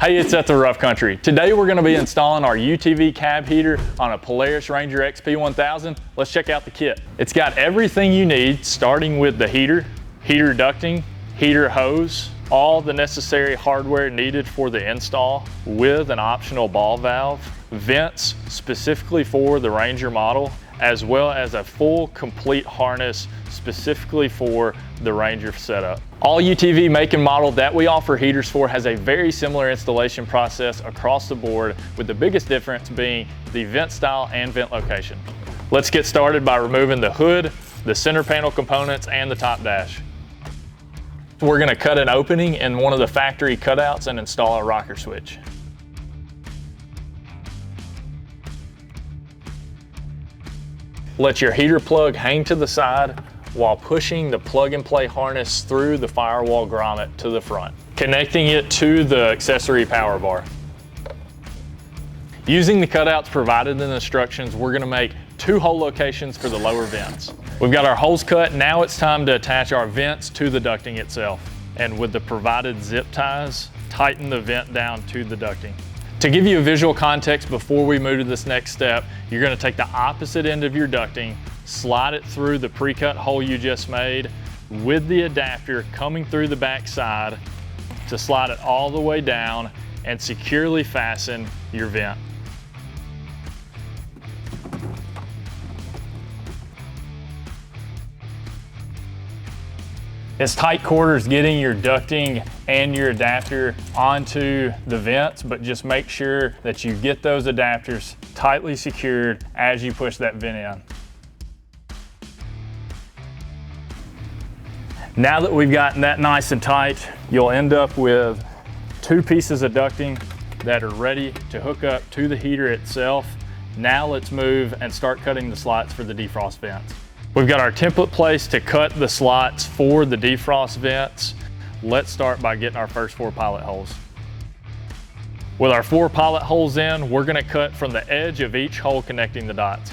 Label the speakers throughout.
Speaker 1: Hey, it's At the Rough Country. Today we're going to be installing our UTV cab heater on a Polaris Ranger XP1000. Let's check out the kit. It's got everything you need, starting with the heater, heater ducting, heater hose, all the necessary hardware needed for the install with an optional ball valve, vents specifically for the Ranger model, as well as a full complete harness specifically for the Ranger setup. All UTV make and model that we offer heaters for has a very similar installation process across the board, with the biggest difference being the vent style and vent location. Let's get started by removing the hood, the center panel components, and the top dash. We're going to cut an opening in one of the factory cutouts and install a rocker switch. Let your heater plug hang to the side while pushing the plug-and-play harness through the firewall grommet to the front, connecting it to the accessory power bar. Using the cutouts provided in the instructions, we're going to make 2 hole locations for the lower vents. We've got our holes cut. Now it's time to attach our vents to the ducting itself. And with the provided zip ties, tighten the vent down to the ducting. To give you a visual context before we move to this next step, you're going to take the opposite end of your ducting, slide it through the pre-cut hole you just made with the adapter coming through the back side to slide it all the way down and securely fasten your vent. It's tight quarters getting your ducting and your adapter onto the vents, but just make sure that you get those adapters tightly secured as you push that vent in. Now that we've gotten that nice and tight, you'll end up with 2 pieces of ducting that are ready to hook up to the heater itself. Now let's move and start cutting the slots for the defrost vents. We've got our template placed to cut the slots for the defrost vents. Let's start by getting our first 4 pilot holes. With our 4 pilot holes in, we're going to cut from the edge of each hole connecting the dots.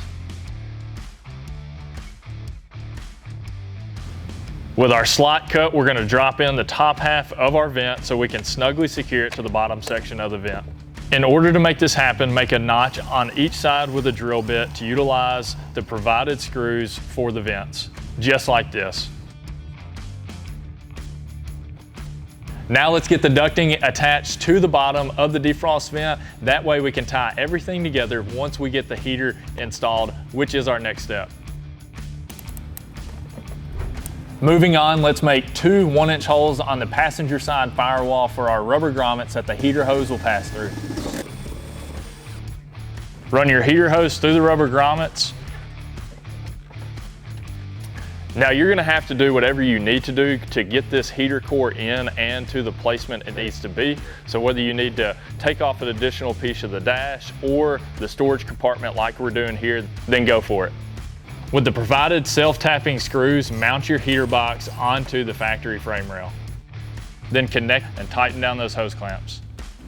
Speaker 1: With our slot cut, we're going to drop in the top half of our vent so we can snugly secure it to the bottom section of the vent. In order to make this happen, make a notch on each side with a drill bit to utilize the provided screws for the vents, just like this. Now let's get the ducting attached to the bottom of the defrost vent. That way we can tie everything together once we get the heater installed, which is our next step. Moving on, let's make 2 1-inch holes on the passenger side firewall for our rubber grommets that the heater hose will pass through. Run your heater hose through the rubber grommets. Now you're going to have to do whatever you need to do to get this heater core in and to the placement it needs to be. So whether you need to take off an additional piece of the dash or the storage compartment like we're doing here, then go for it. With the provided self-tapping screws, mount your heater box onto the factory frame rail. Then connect and tighten down those hose clamps.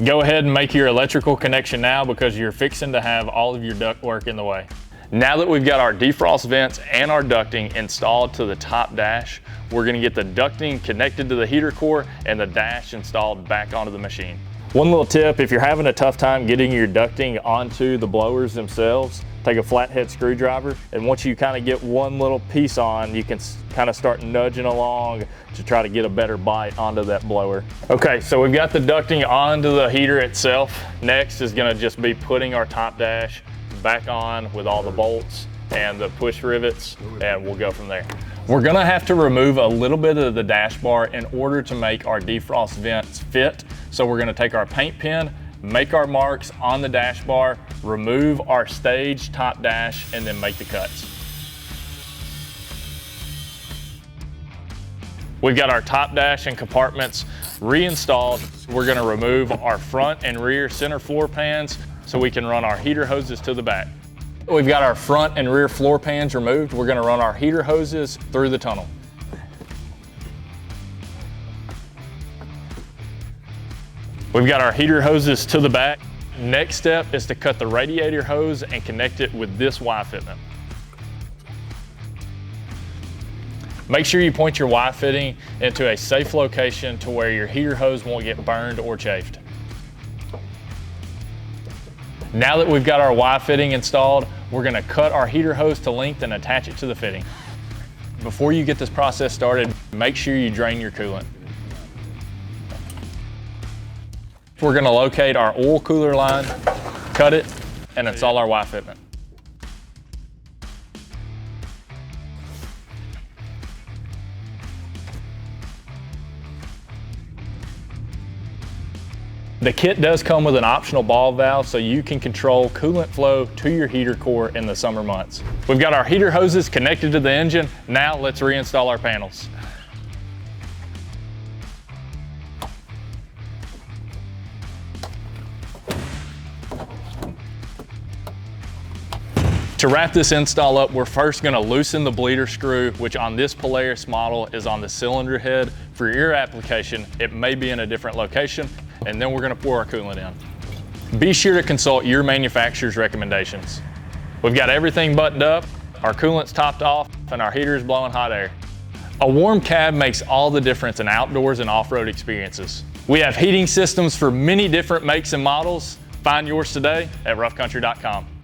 Speaker 1: Go ahead and make your electrical connection now because you're fixing to have all of your ductwork in the way. Now that we've got our defrost vents and our ducting installed to the top dash, we're going to get the ducting connected to the heater core and the dash installed back onto the machine. One little tip, if you're having a tough time getting your ducting onto the blowers themselves, take a flathead screwdriver, and once you kind of get one little piece on, you can kind of start nudging along to try to get a better bite onto that blower. Okay, so we've got the ducting onto the heater itself. Next is going to just be putting our top dash back on with all the bolts and the push rivets, and we'll go from there. We're going to have to remove a little bit of the dash bar in order to make our defrost vents fit. So we're going to take our paint pen, make our marks on the dash bar, remove our staged top dash, and then make the cuts. We've got our top dash and compartments reinstalled. We're going to remove our front and rear center floor pans so we can run our heater hoses to the back. We've got our front and rear floor pans removed. We're going to run our heater hoses through the tunnel. We've got our heater hoses to the back. Next step is to cut the radiator hose and connect it with this Y fitment. Make sure you point your Y fitting into a safe location to where your heater hose won't get burned or chafed. Now that we've got our Y fitting installed, we're gonna cut our heater hose to length and attach it to the fitting. Before you get this process started, make sure you drain your coolant. We're gonna locate our oil cooler line, cut it, and install our Y fitment. The kit does come with an optional ball valve so you can control coolant flow to your heater core in the summer months. We've got our heater hoses connected to the engine. Now let's reinstall our panels. To wrap this install up, we're first gonna loosen the bleeder screw, which on this Polaris model is on the cylinder head. For your application, it may be in a different location, and then we're gonna pour our coolant in. Be sure to consult your manufacturer's recommendations. We've got everything buttoned up, our coolant's topped off, and our heater is blowing hot air. A warm cab makes all the difference in outdoors and off-road experiences. We have heating systems for many different makes and models. Find yours today at roughcountry.com.